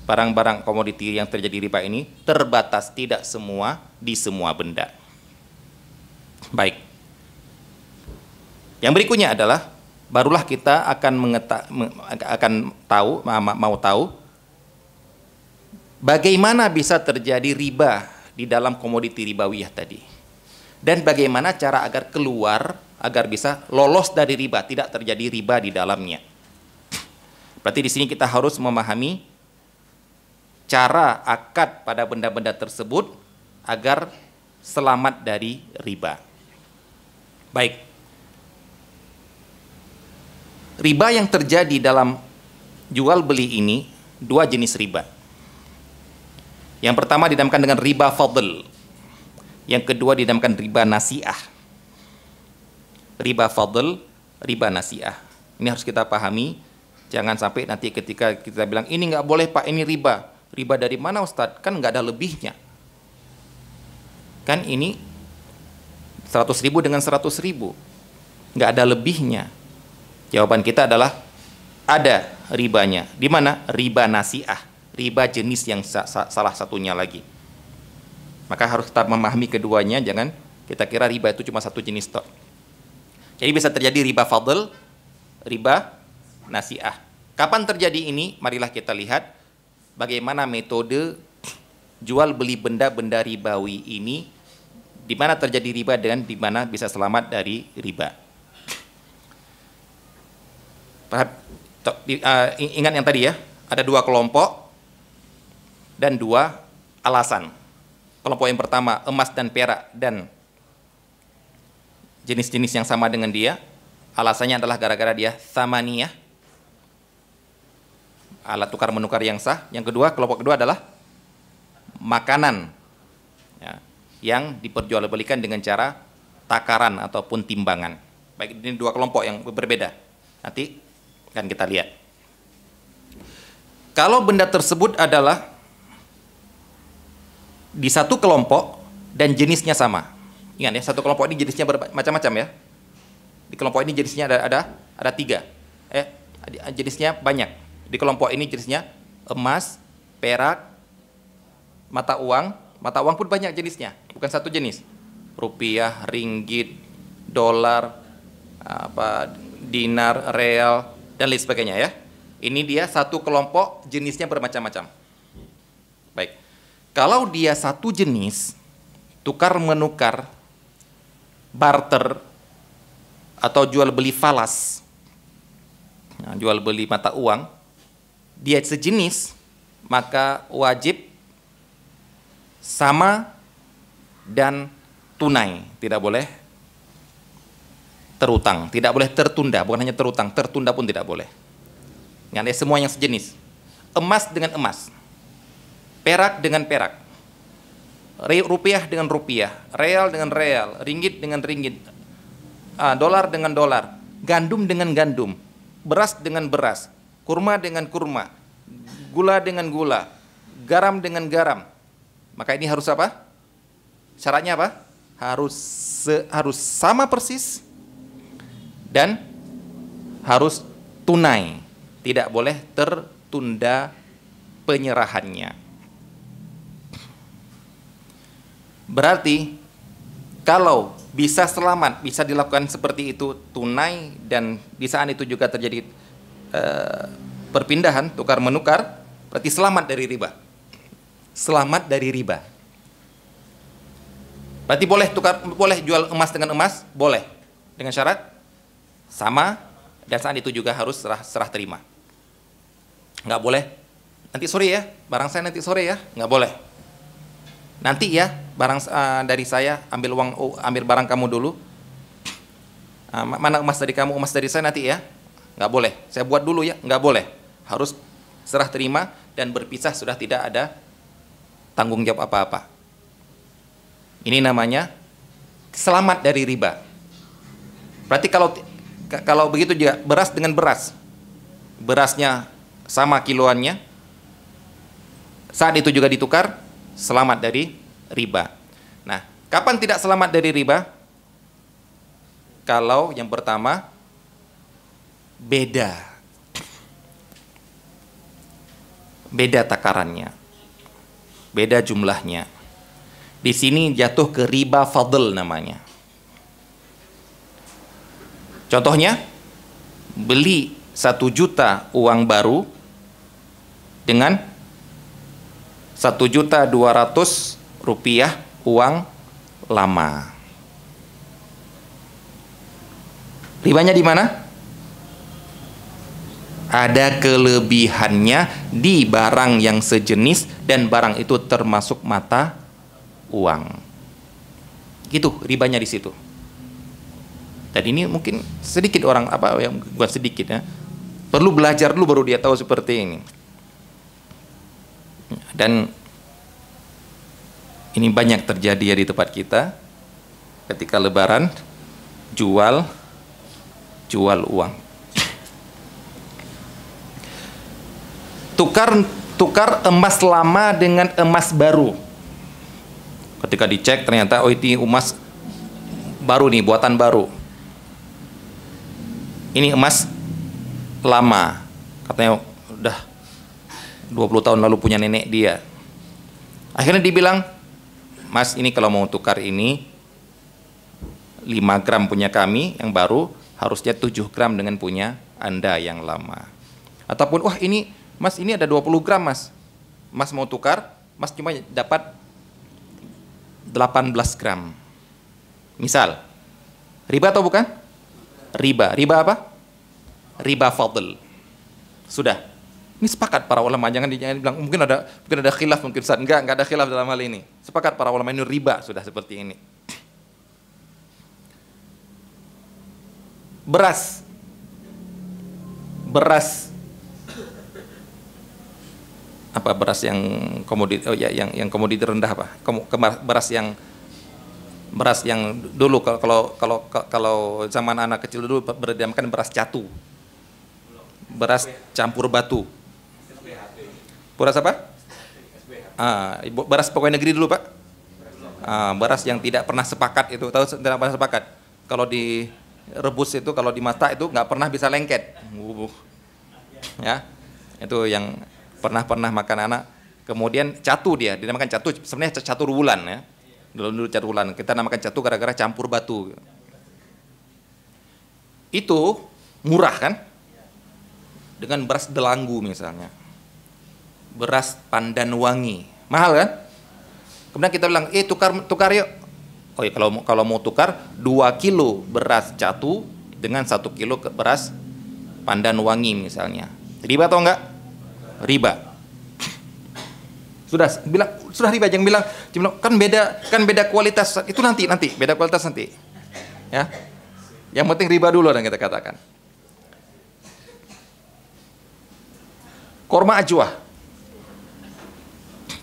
barang-barang komoditi yang terjadi riba ini terbatas, tidak semua di semua benda. Baik. Yang berikutnya adalah barulah kita akan mau tahu bagaimana bisa terjadi riba di dalam komoditi ribawiyah tadi. Dan bagaimana cara agar keluar, agar bisa lolos dari riba, tidak terjadi riba di dalamnya. Berarti di sini kita harus memahami cara akad pada benda-benda tersebut agar selamat dari riba. Baik. Riba yang terjadi dalam jual beli ini dua jenis riba. Yang pertama dinamakan dengan riba fadl. Yang kedua dinamakan riba nasi'ah. Riba fadl, riba nasi'ah. Ini harus kita pahami. Jangan sampai nanti ketika kita bilang ini nggak boleh Pak, ini riba. Riba dari mana Ustadz? Kan nggak ada lebihnya. Kan ini 100.000 dengan 100.000, nggak ada lebihnya. Jawaban kita adalah ada ribanya. Di mana? Riba nasi'ah, riba jenis yang salah satunya lagi. Maka harus kita memahami keduanya, jangan kita kira riba itu cuma satu jenis toh. Jadi bisa terjadi riba fadl, riba nasi'ah. Kapan terjadi ini? Marilah kita lihat bagaimana metode jual beli benda-benda ribawi ini, di mana terjadi riba dan di mana bisa selamat dari riba. Ingat yang tadi ya, ada dua kelompok dan dua alasan. Kelompok yang pertama emas dan perak dan jenis-jenis yang sama dengan dia, alasannya adalah gara-gara dia tsamaniyah, alat tukar menukar yang sah. Yang kedua, kelompok kedua adalah makanan ya, yang diperjualbelikan dengan cara takaran ataupun timbangan. Baik, ini dua kelompok yang berbeda. Nanti akan kita lihat. Kalau benda tersebut adalah di satu kelompok dan jenisnya sama. Ingat ya, satu kelompok ini jenisnya macam-macam ya. Di kelompok ini jenisnya ada tiga. Jenisnya banyak. Di kelompok ini jenisnya emas, perak, mata uang. Mata uang pun banyak jenisnya, bukan satu jenis. Rupiah, ringgit, dolar, dinar, real, dan lain sebagainya ya. Ini dia satu kelompok, jenisnya bermacam-macam. Baik. Kalau dia satu jenis, tukar menukar, barter, atau jual beli falas, nah, jual beli mata uang, dia sejenis, maka wajib sama dan tunai, tidak boleh terutang, tidak boleh tertunda, bukan hanya terutang, tertunda pun tidak boleh. Yang semua yang sejenis, emas dengan emas, perak dengan perak, rupiah dengan rupiah, real dengan real, ringgit dengan ringgit, dolar dengan dolar, gandum dengan gandum, beras dengan beras, kurma dengan kurma, gula dengan gula, garam dengan garam. Maka ini harus apa? Syaratnya apa? Harus sama persis dan harus tunai. Tidak boleh tertunda penyerahannya. Berarti kalau bisa selamat, bisa dilakukan seperti itu tunai, dan di saat itu juga terjadi perpindahan, tukar menukar, berarti selamat dari riba. Selamat dari riba. Berarti boleh jual emas dengan emas, boleh, dengan syarat sama, dan saat itu juga harus serah terima. Nggak boleh nanti sore ya, barang saya nanti sore ya, nggak boleh. Nanti ya, barang dari saya, ambil barang kamu dulu. Mana emas dari kamu, emas dari saya nanti ya, nggak boleh. Saya buat dulu ya, nggak boleh. Harus serah terima dan berpisah, sudah tidak ada tanggung jawab apa-apa. Ini namanya selamat dari riba. Berarti kalau begitu juga beras dengan beras, berasnya sama kiloannya, saat itu juga ditukar, selamat dari riba. Nah, kapan tidak selamat dari riba? Kalau yang pertama beda takarannya, beda jumlahnya. Di sini jatuh ke riba fadl namanya. Contohnya, beli 1 juta uang baru dengan 1.200.000 rupiah uang lama. Ribanya di mana? Ada kelebihannya di barang yang sejenis dan barang itu termasuk mata uang. Gitu ribanya di situ. Dan ini mungkin sedikit orang yang bukan sedikit ya, perlu belajar dulu baru dia tahu seperti ini. Dan ini banyak terjadi ya di tempat kita ketika lebaran, jual uang. Tukar emas lama dengan emas baru. Ketika dicek ternyata ini emas baru nih, buatan baru. Ini emas lama, katanya udah 20 tahun lalu punya nenek dia. Akhirnya dibilang, Mas, ini kalau mau tukar ini 5 gram punya kami yang baru, harusnya 7 gram dengan punya Anda yang lama. Ataupun, wah ini Mas, ini ada 20 gram Mas, Mas mau tukar, Mas cuma dapat 18 gram. Misal, riba atau bukan? Riba apa? Riba fadl. Sudah. Ini sepakat para ulama, jangan dibilang mungkin ada khilaf mungkin Ustaz. Enggak ada khilaf dalam hal ini. Sepakat para ulama, ini riba sudah seperti ini. Beras apa, beras yang komoditi, yang komoditi rendah apa? Beras yang dulu kalau zaman anak kecil dulu berdamkan beras catu, beras campur batu. Beras apa? Beras pegawai negeri dulu Pak. Beras yang tidak pernah sepakat itu, tahu tidak pernah sepakat. Kalau direbus itu, kalau dimasak itu nggak pernah bisa lengket. Ya, itu yang pernah makan anak. Kemudian catu, dia dinamakan catu, sebenarnya catur bulan ya. Dulu catur bulan, kita namakan catu gara-gara campur batu. Itu murah kan? dengan beras Delanggu misalnya, beras Pandan Wangi, mahal kan? Kemudian kita bilang, tukar yuk. Oh ya, kalau mau tukar 2 kilo beras Catu dengan 1 kilo beras Pandan Wangi misalnya, riba atau enggak? Riba. Sudah riba. Jangan bilang kan beda kualitas. Itu nanti beda kualitas nanti. Ya. Yang penting riba dulu yang kita katakan. Korma ajwa.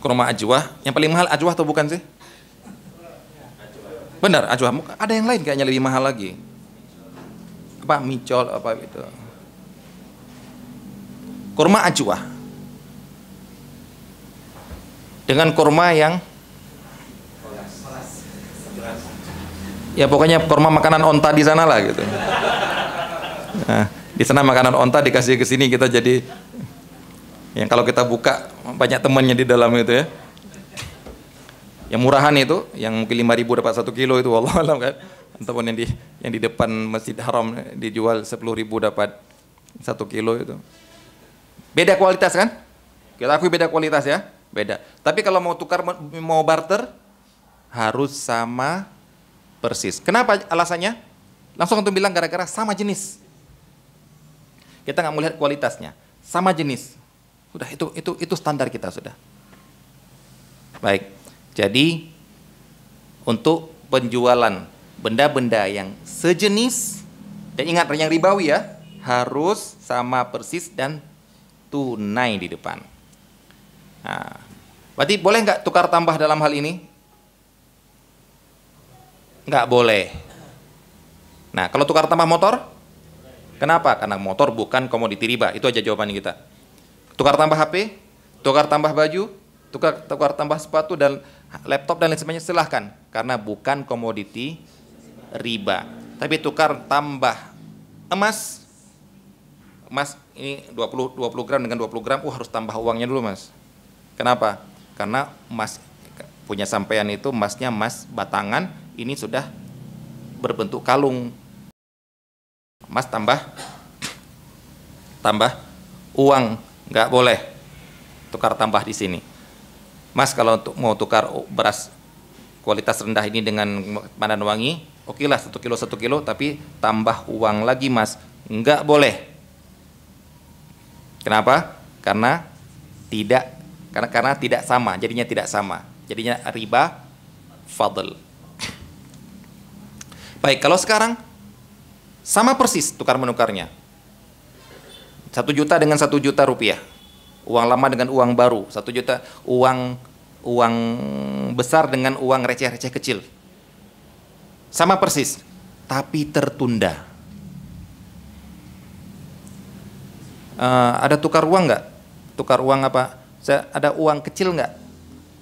Korma ajwa, yang paling mahal ajwa atau bukan sih? Benar, ajwa. Ada yang lain kayaknya lebih mahal lagi. Apa micol apa gitu. Korma ajwa. Dengan korma yang ya pokoknya korma makanan onta di sana lah gitu. Nah, di sana makanan onta dikasih ke sini, kita jadi yang kalau kita buka banyak temannya di dalam itu ya. Yang murahan itu, yang mungkin 5.000 dapat 1 kilo itu, wallahualam kan. Ataupun yang di depan Masjid Haram dijual 10.000 dapat 1 kilo itu. Beda kualitas kan? Kita akui beda kualitas ya. Beda. Tapi kalau mau tukar, mau barter, harus sama persis. Kenapa alasannya? Langsung untuk bilang gara-gara sama jenis. Kita nggak mau lihat kualitasnya. Sama jenis. Sudah, itu standar kita sudah. Baik. Jadi untuk penjualan benda-benda yang sejenis, dan ingat yang ribawi ya, harus sama persis dan tunai di depan. Nah, berarti boleh nggak tukar tambah dalam hal ini? Nggak boleh. Nah, kalau tukar tambah motor, kenapa? Karena motor bukan komoditi riba. Itu aja jawaban kita. Tukar tambah HP, tukar tambah baju, tukar tambah sepatu dan laptop dan lain sebagainya silahkan, karena bukan komoditi riba. Tapi tukar tambah emas ini 20 gram dengan 20 gram, harus tambah uangnya dulu mas. Kenapa? Karena emas punya sampean itu emasnya emas batangan, ini sudah berbentuk kalung. Emas tambah uang, nggak boleh tukar tambah di sini. Mas kalau mau tukar beras kualitas rendah ini dengan Pandan Wangi, oke lah 1 kilo, tapi tambah uang lagi mas, nggak boleh. Kenapa? Karena tidak sama, jadinya tidak sama, jadinya riba fadl. Baik, kalau sekarang sama persis tukar menukarnya, 1 juta dengan 1 juta rupiah, uang lama dengan uang baru, 1 juta, uang besar dengan uang receh-receh kecil, sama persis, tapi tertunda. Ada tukar uang nggak? Tukar uang apa? Ada uang kecil nggak?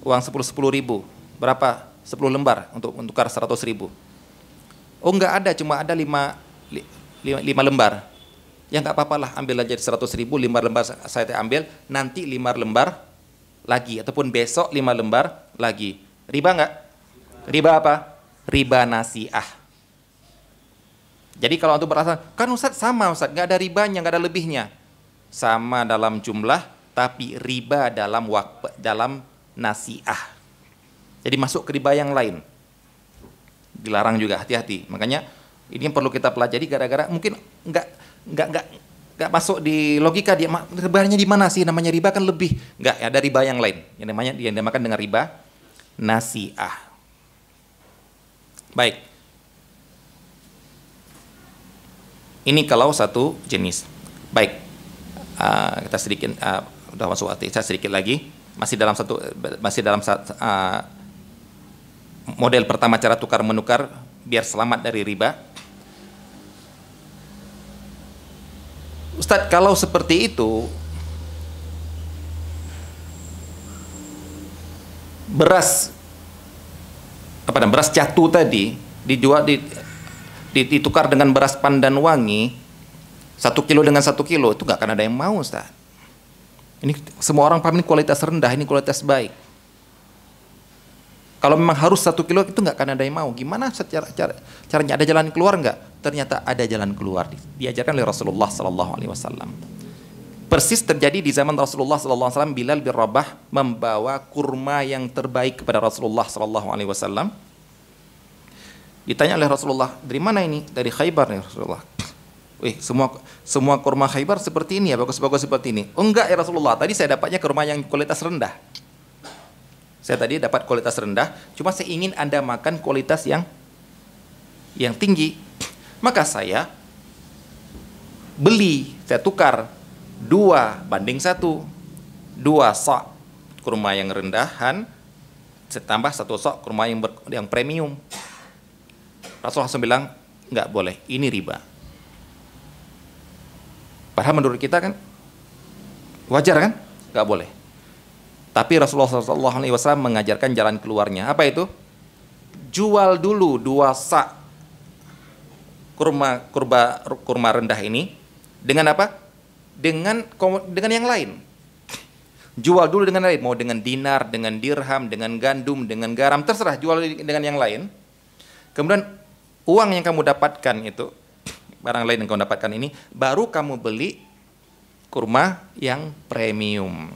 Uang 10 ribu. Berapa? 10 lembar untuk tukar 100 ribu. Oh nggak ada, cuma ada 5 lembar. Ya nggak apa-apa lah, ambil aja 100 ribu, 5 lembar saya ambil, nanti 5 lembar lagi, ataupun besok 5 lembar lagi. Riba nggak? Riba apa? Riba nasiah. Jadi kalau untuk berasa, kan Ustaz sama Ustaz, nggak ada ribanya, nggak ada lebihnya. Sama dalam jumlah, tapi riba dalam nasiah. Jadi masuk ke riba yang lain. Dilarang juga, hati-hati. Makanya ini yang perlu kita pelajari, gara-gara mungkin nggak masuk di logika dia, ribanya di mana sih? Namanya riba kan lebih. Nggak, ada riba yang lain. Yang dinamakan dengan riba nasiah. Baik. Ini kalau satu jenis. Baik. Kita sedikit udah masuk waktu, saya sedikit lagi. Masih dalam model pertama, cara tukar menukar biar selamat dari riba. Ustadz, kalau seperti itu, beras Catu tadi dijual ditukar dengan beras Pandan Wangi 1 kilo dengan 1 kilo, itu nggak akan ada yang mau Ustadz. Ini semua orang paham, ini kualitas rendah, ini kualitas baik. Kalau memang harus 1 kilo, itu nggak akan ada yang mau. Gimana caranya? Ada jalan keluar nggak? Ternyata ada jalan keluar. Diajarkan oleh Rasulullah SAW. Persis terjadi di zaman Rasulullah SAW. Bilal bin Rabah membawa kurma yang terbaik kepada Rasulullah SAW. Ditanya oleh Rasulullah, dari mana ini? Dari Khaybar ya Rasulullah. Semua kurma Khaybar seperti ini ya, bagus-bagus seperti ini. Oh enggak ya Rasulullah, tadi saya dapatnya kurma yang kualitas rendah. Saya tadi dapat kualitas rendah, cuma saya ingin Anda makan kualitas yang tinggi. Maka saya beli, saya tukar 2:1. 2 sok kurma yang rendahan, ditambah 1 sok kurma yang premium. Rasulullah SAW bilang, nggak boleh, ini riba. Padahal menurut kita kan wajar kan, nggak boleh. Tapi Rasulullah SAW mengajarkan jalan keluarnya. Apa itu? Jual dulu 2 sak kurma rendah ini dengan apa? Dengan yang lain. Jual dulu dengan lain, mau dengan dinar, dengan dirham, dengan gandum, dengan garam, terserah, jual dengan yang lain. Kemudian uang yang kamu dapatkan itu, barang lain yang kamu dapatkan ini, baru kamu beli kurma yang premium.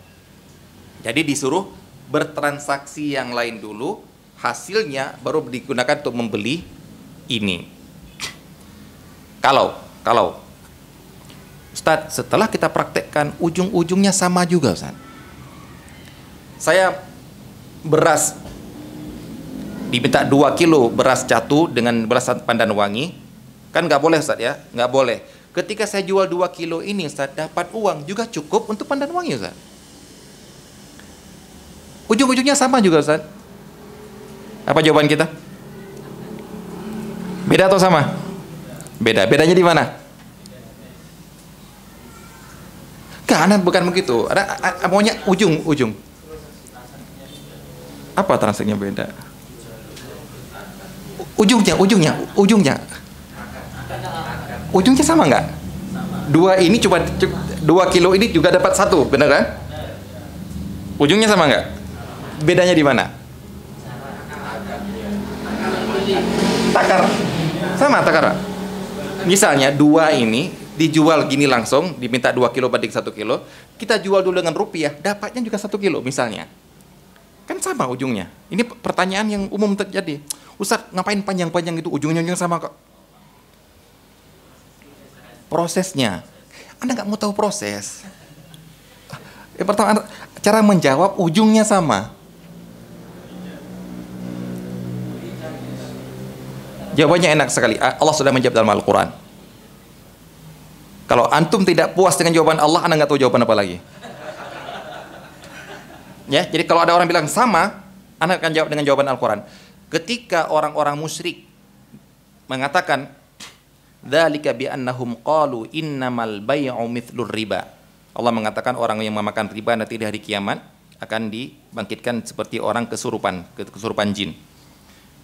Jadi disuruh bertransaksi yang lain dulu, hasilnya baru digunakan untuk membeli ini. Kalau Ustadz, setelah kita praktekkan, ujung-ujungnya sama juga Ustadz. Saya beras diminta 2 kilo beras catu dengan beras pandan wangi, kan nggak boleh Ustaz ya, nggak boleh. Ketika saya jual 2 kilo ini Ustaz, dapat uang juga cukup untuk pandan wangi Ustaz. Ujung-ujungnya sama juga Ustaz. Apa jawaban kita? Beda atau sama? Beda. Bedanya di mana? Karena bukan begitu. Ada maunya ujung. Apa transaksinya beda? Ujungnya sama nggak? 2 ini cuma 2 kilo ini juga dapat 1, benar kan? Ujungnya sama nggak? Bedanya di mana? Takar. Sama takar. Misalnya 2 ini dijual gini langsung, diminta 2 kilo banding 1 kilo, kita jual dulu dengan rupiah, dapatnya juga 1 kilo misalnya. Kan sama ujungnya. Ini pertanyaan yang umum terjadi. Ustaz, ngapain panjang-panjang itu? Ujungnya sama kok. Prosesnya. Anda nggak mau tahu proses. Pertama, cara menjawab ujungnya sama. Jawabannya enak sekali. Allah sudah menjawab dalam Al-Quran. Kalau antum tidak puas dengan jawaban Allah, Anda nggak tahu jawaban apa lagi. Ya, jadi kalau ada orang bilang sama, Anda akan jawab dengan jawaban Al-Quran. Ketika orang-orang musyrik mengatakan, dzalika bi annahum qalu innamal bai'u mithlur riba. Allah mengatakan orang yang memakan riba nanti di hari kiamat akan dibangkitkan seperti orang kesurupan jin.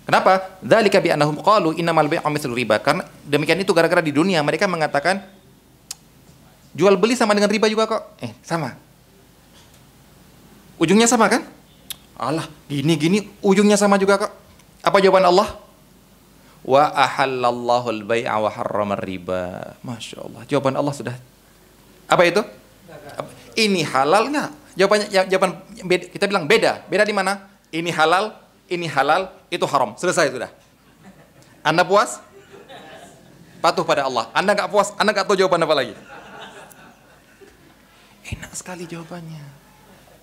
Kenapa? Dzalika bi annahum qalu innamal bai'u mithlur riba. Karena demikian itu gara-gara di dunia mereka mengatakan jual beli sama dengan riba juga kok. Sama. Ujungnya sama kan? Alah, gini ujungnya sama juga kok. Apa jawaban Allah? Wa ahallallahu al-bai'a wa harramar riba. Masya Allah. Jawaban Allah sudah. Apa itu? Ini halal nggak? Jawaban beda, kita bilang beda. Beda di mana? Ini halal, itu haram. Selesai sudah. Anda puas? Patuh pada Allah. Anda nggak puas? Anda nggak tahu jawaban apa lagi? Enak sekali jawabannya.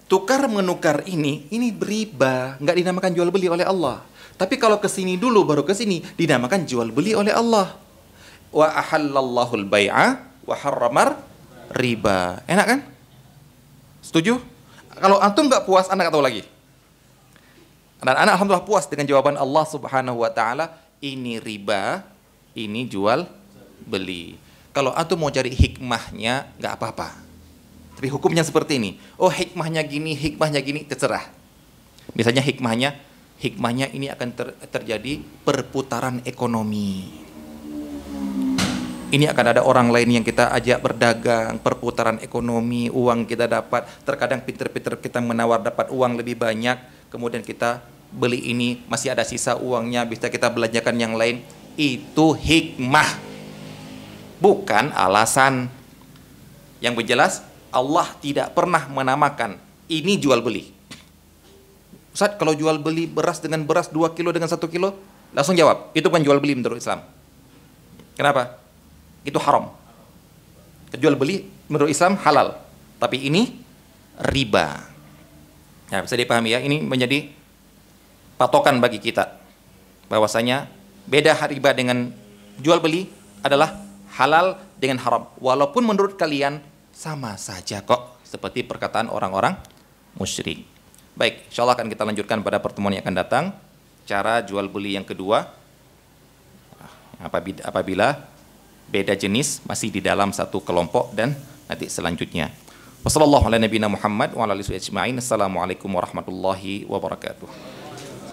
Tukar menukar ini beriba, nggak dinamakan jual beli oleh Allah. Tapi kalau kesini dulu baru kesini dinamakan jual beli oleh Allah. Wa ahallallahu al-bai'a wa harramar riba. Enak kan? Setuju? Kalau antum nggak puas, Anda nggak tahu lagi. Dan anak alhamdulillah puas dengan jawaban Allah Subhanahu wa taala, ini riba, ini jual beli. Kalau antum mau cari hikmahnya nggak apa-apa. Tapi hukumnya seperti ini. Oh, hikmahnya gini, terserah. Misalnya hikmahnya ini akan terjadi perputaran ekonomi. Ini akan ada orang lain yang kita ajak berdagang, perputaran ekonomi, uang kita dapat. Terkadang pinter-pinter kita menawar dapat uang lebih banyak, kemudian kita beli ini, masih ada sisa uangnya, bisa kita belanjakan yang lain. Itu hikmah, bukan alasan. Yang berjelas Allah tidak pernah menamakan ini jual beli. Ustaz, kalau jual beli beras dengan beras 2 kilo dengan 1 kilo, langsung jawab, itu bukan jual beli menurut Islam. Kenapa? Itu haram. Jual beli menurut Islam halal, tapi ini riba. Ya, bisa dipahami ya, ini menjadi patokan bagi kita bahwasanya beda riba dengan jual beli adalah halal dengan haram. Walaupun menurut kalian sama saja kok, seperti perkataan orang-orang musyrik. Baik, insyaallah akan kita lanjutkan pada pertemuan yang akan datang. Cara jual beli yang kedua, apabila beda jenis masih di dalam satu kelompok, dan nanti selanjutnya. Wassalamualaikum warahmatullahi wabarakatuh.